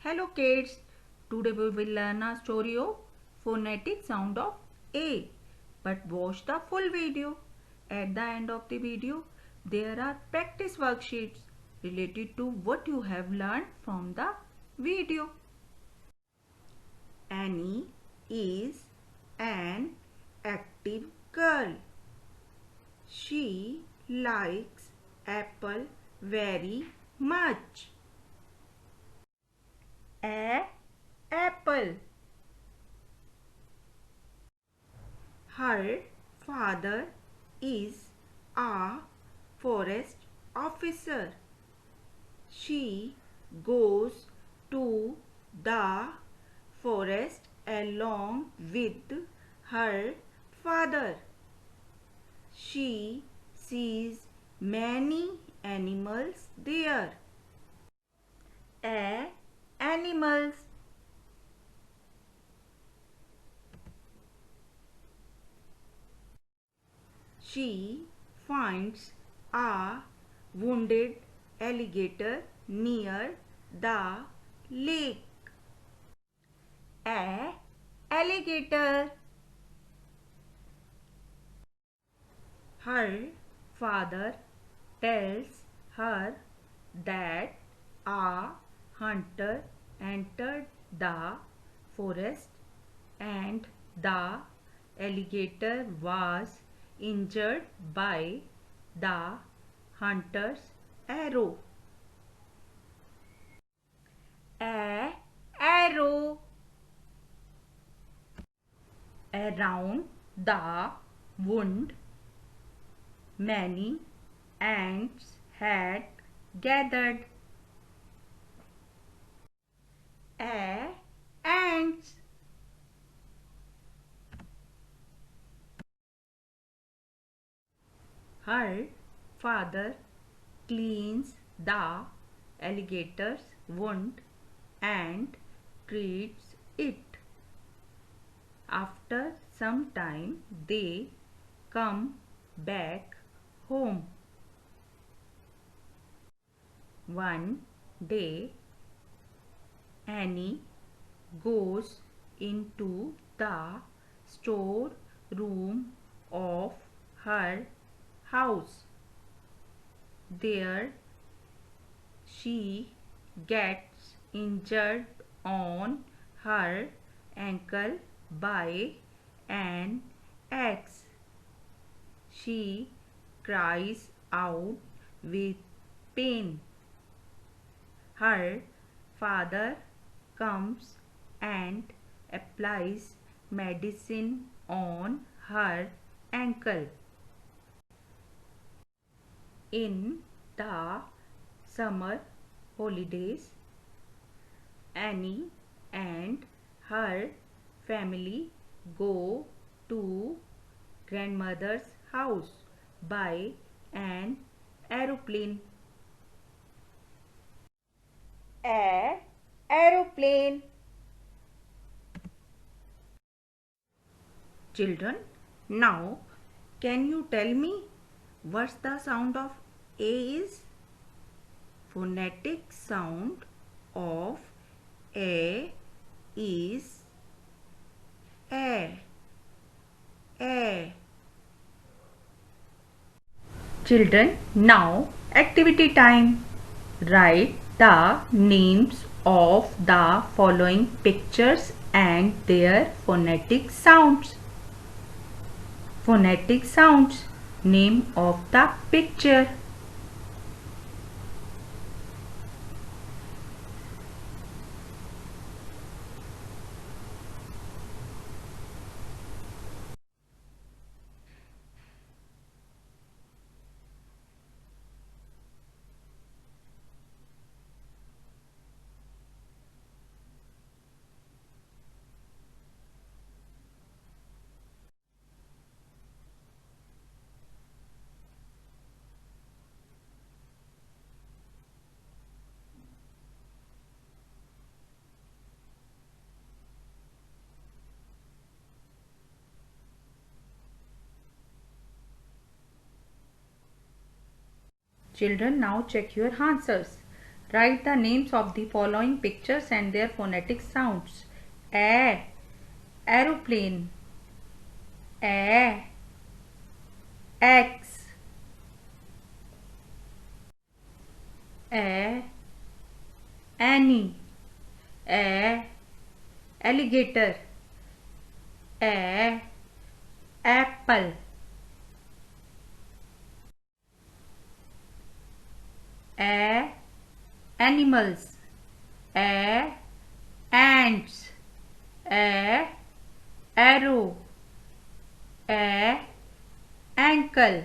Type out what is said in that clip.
Hello kids, today we will learn a story of phonetic sound of A. But watch the full video. At the end of the video, there are practice worksheets related to what you have learned from the video. Annie is an active girl. She likes apple very much. A apple. Her father is a forest officer. She goes to the forest along with her father. She sees many animals there. A animals. She finds a wounded alligator near the lake. A alligator. Her father tells her that a hunter entered the forest and the alligator was injured by the hunter's arrow. A arrow. Around the wound, many ants had gathered. A ants. Her father cleans the alligator's wound and treats it. After some time, they come back home. One day, Annie goes into the storeroom of her house. There, she gets injured on her ankle by an axe. She cries out with pain. Her father comes and applies medicine on her ankle. In the summer holidays, Annie and her family go to grandmother's house by an aeroplane. A aeroplane. Children, now can you tell me what's the sound of A is? Phonetic sound of A is A. A. Children, now activity time. Write the names of the following pictures and their phonetic sounds. Phonetic sounds. Name of the picture. Children, now check your answers. Write the names of the following pictures and their phonetic sounds. A. Aeroplane. A. X. A. Annie. A. Alligator. A. Apple. A. Animals. A. Ants. A. Arrow. A. Ankle.